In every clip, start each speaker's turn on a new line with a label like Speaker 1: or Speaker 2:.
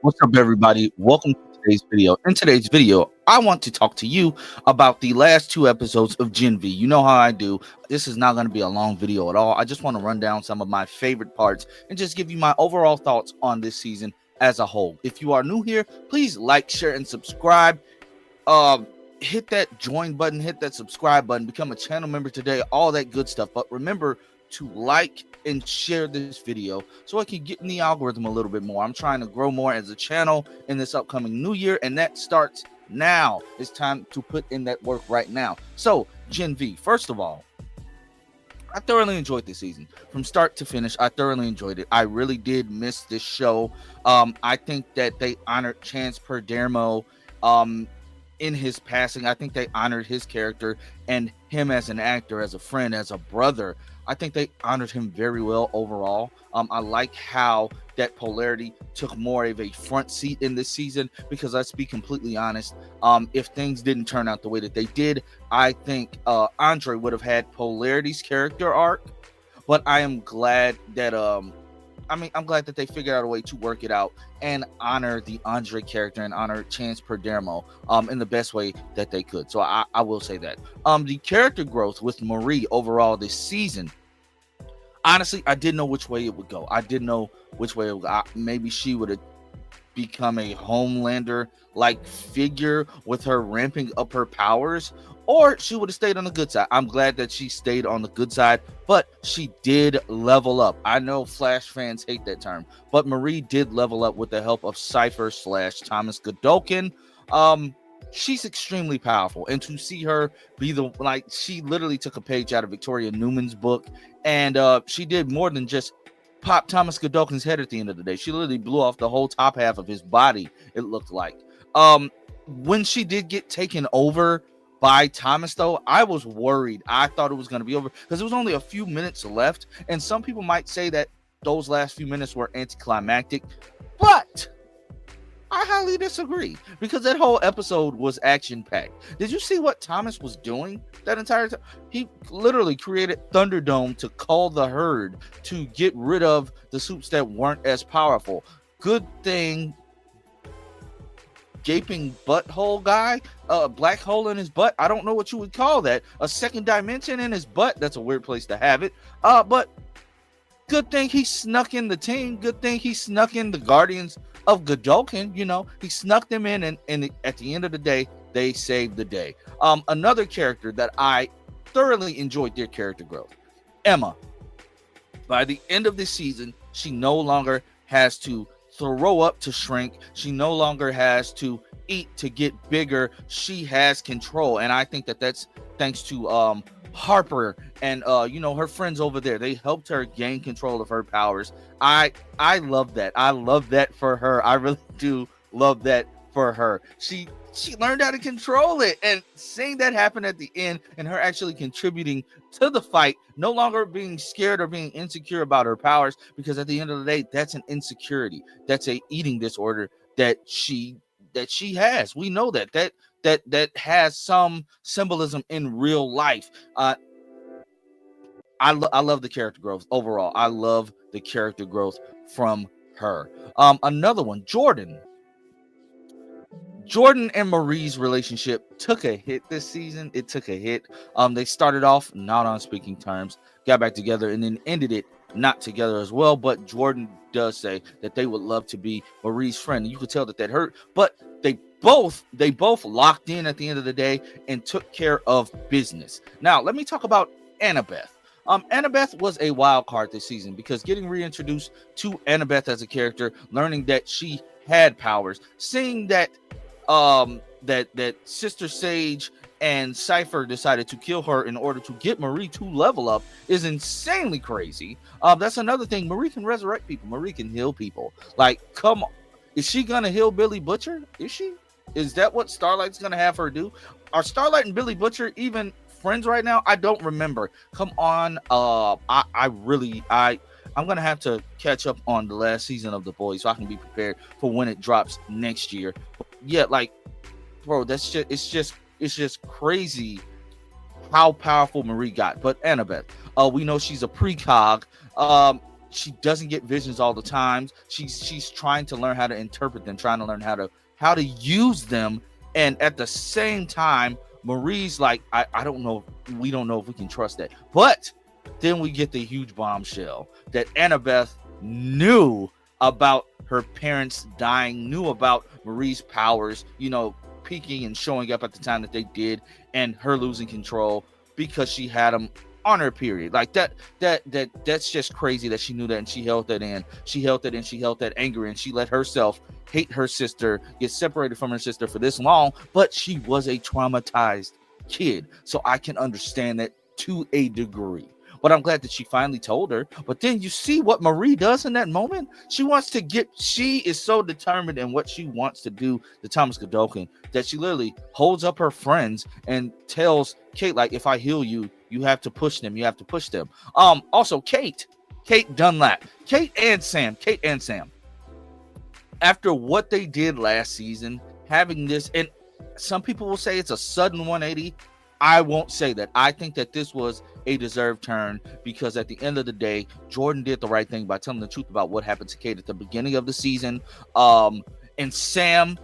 Speaker 1: What's up, everybody? Welcome to today's video. In today's video, I want to talk to you about the last two episodes of Gen V. You know how I do. This is not going to be a long video at all. I just want to run down some of my favorite parts and just give you my overall thoughts on this season as a whole. If you are new here, please like, share, and subscribe. Hit that join button, hit that subscribe button, become a channel member today, all that good stuff. But remember to like and share this video so I can get in the algorithm a little bit more. I'm trying to grow more as a channel in this upcoming new year, and that starts now. It's time to put in that work right now. So Gen V, first of all, I thoroughly enjoyed this season from start to finish. I thoroughly enjoyed it. I really did miss this show. I think that they honored Chance Perdermo in his passing. I think they honored his character and him as an actor, as a friend, as a brother. I think they honored him very well overall. I like how that polarity took more of a front seat in this season, because let's be completely honest, if things didn't turn out the way that they did, I think Andre would have had polarity's character arc. But I am glad that I'm glad that they figured out a way to work it out and honor the Andre character and honor Chance Perdermo in the best way that they could. So I will say that. The character growth with Marie overall this season, honestly, I didn't know which way it would go. I didn't know which way it would go. Maybe she would have become a Homelander-like figure with her ramping up her powers, or she would have stayed on the good side. I'm glad that she stayed on the good side, but she did level up. I know Flash fans hate that term, but Marie did level up with the help of Cypher / Thomas Godolkin. She's extremely powerful, and to see her be she literally took a page out of Victoria Newman's book, and she did more than just pop Thomas Godolkin's head at the end of the day. She literally blew off the whole top half of his body, it looked like. When she did get taken over by Thomas, though, I was worried. I thought it was going to be over because there was only a few minutes left, and some people might say that those last few minutes were anticlimactic, but I highly disagree, because that whole episode was action-packed. Did you see what Thomas was doing that entire time? He literally created Thunderdome to call the herd to get rid of the suits that weren't as powerful. Good thing gaping butthole guy, black hole in his butt. I don't know what you would call that. A second dimension in his butt. That's a weird place to have it. But good thing he snuck in the team. Good thing he snuck in the Guardians of Godolkin. You know, he snuck them in, and at the end of the day, they saved the day. Another character that I thoroughly enjoyed their character growth, Emma. By the end of this season, she no longer has to throw up to shrink. She no longer has to eat to get bigger. She has control, and I think that that's thanks to Harper and her friends over there. They helped her gain control of her powers. I love that. I love that for her. I really do love that for her. She learned how to control it, and seeing that happen at the end and her actually contributing to the fight, no longer being scared or being insecure about her powers, because at the end of the day, that's an insecurity. That's a eating disorder that she has. We know that has some symbolism in real life. I love the character growth overall. I love the character growth from her. Another one, Jordan and Marie's relationship took a hit this season. It took a hit. They started off not on speaking terms, got back together, and then ended it not together as well. But Jordan does say that they would love to be Marie's friend. You could tell that hurt, but they both locked in at the end of the day and took care of business. Now, let me talk about Annabeth. Annabeth was a wild card this season, because getting reintroduced to Annabeth as a character, learning that she had powers, seeing that that Sister Sage and Cypher decided to kill her in order to get Marie to level up is insanely crazy. That's another thing. Marie can resurrect people. Marie can heal people. Like, come on. Is she gonna heal Billy Butcher? Is she? Is that what Starlight's gonna have her do? Are Starlight and Billy Butcher even friends right now? I don't remember. Come on. I'm gonna have to catch up on the last season of The Boys so I can be prepared for when it drops next year. Yeah, like, bro, it's just crazy how powerful Marie got. But Annabeth, we know she's a precog. she doesn't get visions all the time. She's trying to learn how to interpret them, trying to learn how to use them. And at the same time, Marie's like, I don't know, we don't know if we can trust that. But then we get the huge bombshell that Annabeth knew about her parents dying, knew about Marie's powers, peaking and showing up at the time that they did, and her losing control because she had them on her period. Like that's just crazy that she knew that, and she held that in. She held that anger in. She let herself hate her sister, get separated from her sister for this long, but she was a traumatized kid. So I can understand that to a degree. But I'm glad that she finally told her. But then you see what Marie does in that moment. She is so determined in what she wants to do to Thomas Godolphin that she literally holds up her friends and tells Kate, like, if I heal you, you have to push them. You have to push them. Also, Kate Dunlap, Kate and Sam. After what they did last season, having this, and some people will say it's a sudden 180. I won't say that. I think that this was a deserved turn because at the end of the day, Jordan did the right thing by telling the truth about what happened to Kate at the beginning of the season. And Sam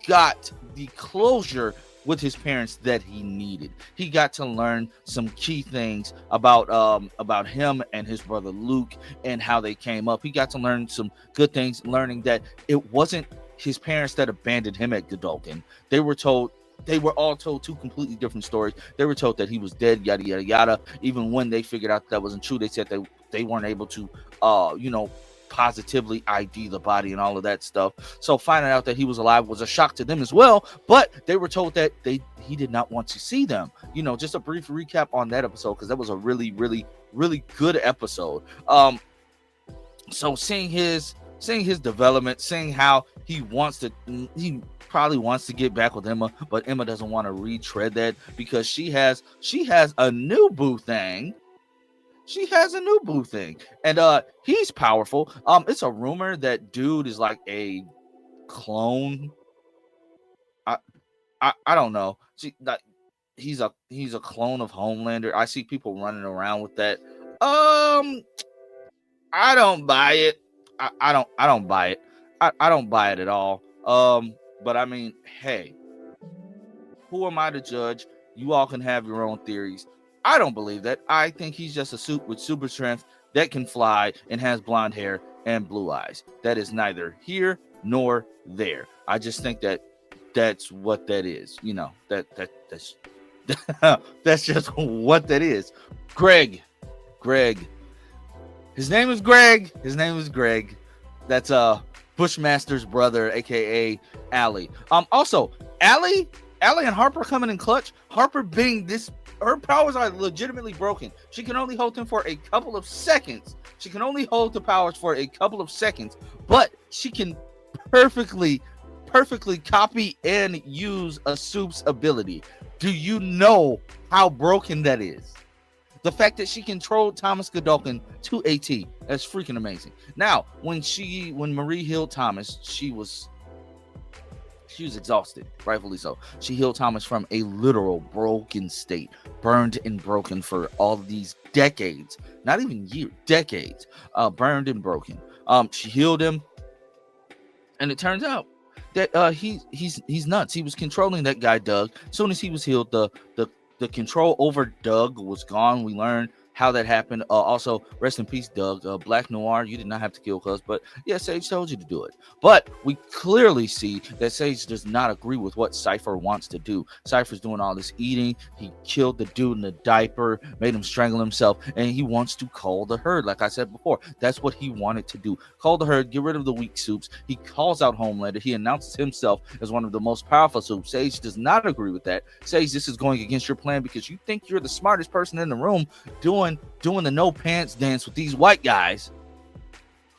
Speaker 1: got the closure with his parents that he needed. He got to learn some key things about him and his brother Luke and how they came up. He got to learn some good things, learning that it wasn't his parents that abandoned him at Godolphin. They were all told two completely different stories. They were told that he was dead, yada yada yada. Even when they figured out that wasn't true, they said they weren't able to positively ID the body and all of that stuff. So finding out that he was alive was a shock to them as well, but they were told that he did not want to see them. Just a brief recap on that episode, because that was a really, really, really good episode. So seeing his development, seeing how he probably wants to get back with Emma, but Emma doesn't want to retread that because she has a new boo thing. And he's powerful. It's a rumor that dude is like a clone. I don't know. He's a clone of Homelander. I see people running around with that. I don't buy it. I don't buy it. I don't buy it at all. But I mean, hey, who am I to judge? You all can have your own theories. I don't believe that. I think he's just a suit with super strength that can fly and has blonde hair and blue eyes. That is neither here nor there. I just think that that's what that is. That's that's just what that is. Greg. His name is Greg. That's Bushmaster's brother, aka Allie. Also, Allie and Harper coming in clutch. Harper being this, her powers are legitimately broken. She can only hold them for a couple of seconds. She can only hold the powers for a couple of seconds, but she can perfectly copy and use a Soup's ability. Do you know how broken that is? The fact that she controlled Thomas Godolphin to a T, that's freaking amazing. Now, when Marie healed Thomas, she was exhausted, rightfully so. She healed Thomas from a literal broken state, burned and broken for all these decades, not even years, decades, burned and broken. She healed him, and it turns out that he's nuts. He was controlling that guy Doug. As soon as he was healed, the control over Doug was gone. We learned how that happened. Also, rest in peace, Doug. Black Noir, you did not have to kill Cuz, but yeah, Sage told you to do it. But we clearly see that Sage does not agree with what Cypher wants to do. Cypher's doing all this eating. He killed the dude in the diaper, made him strangle himself, and he wants to call the herd. Like I said before, that's what he wanted to do. Call the herd, get rid of the weak Soups. He calls out Homelander. He announces himself as one of the most powerful Soups. Sage does not agree with that. Sage, this is going against your plan because you think you're the smartest person in the room doing the no pants dance with these white guys,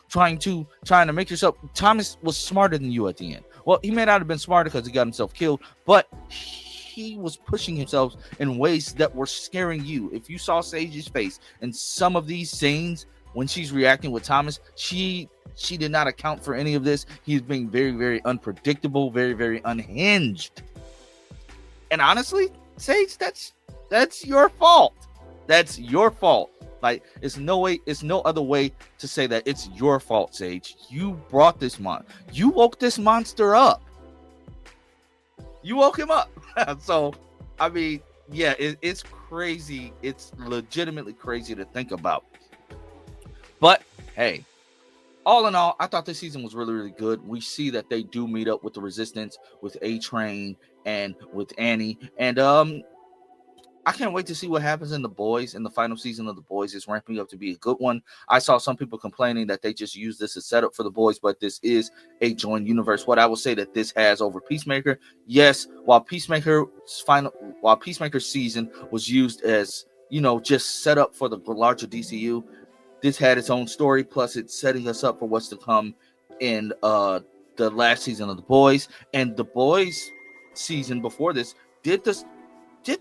Speaker 1: trying to make yourself. Thomas was smarter than you at the end. Well, he may not have been smarter because he got himself killed, but he was pushing himself in ways that were scaring you. If you saw Sage's face in some of these scenes when she's reacting with Thomas, she did not account for any of this. He's being very, very unpredictable, very, very unhinged. And honestly, Sage, that's your fault. That's your fault. Like, it's no other way to say that it's your fault, Sage. You brought this you woke this monster up. You woke him up. So, I mean, yeah, it's crazy. It's legitimately crazy to think about. But hey, all in all, I thought this season was really, really good. We see that they do meet up with the Resistance, with A-Train, and with Annie. And I can't wait to see what happens in The Boys. In the final season of The Boys is ramping up to be a good one. I saw some people complaining that they just use this as setup for The Boys, but this is a joined universe. What I will say that this has over Peacemaker, yes, while Peacemaker's season was used as, just set up for the larger DCU, this had its own story, plus it's setting us up for what's to come in the last season of The Boys. And The Boys season before this did the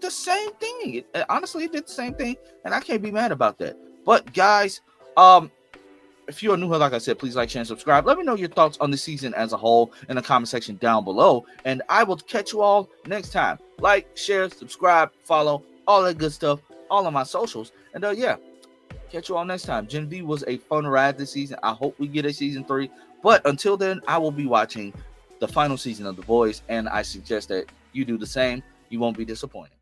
Speaker 1: same thing. Honestly, it did the same thing, and I can't be mad about that. But guys, if you're new here, like I said, please like, share, and subscribe. Let me know your thoughts on the season as a whole in the comment section down below, and I will catch you all next time. Like, share, subscribe, follow, all that good stuff, all on my socials, and yeah, catch you all next time. Gen V was a fun ride this season. I hope we get a season 3, but until then, I will be watching the final season of The Boys, and I suggest that you do the same. You won't be disappointed.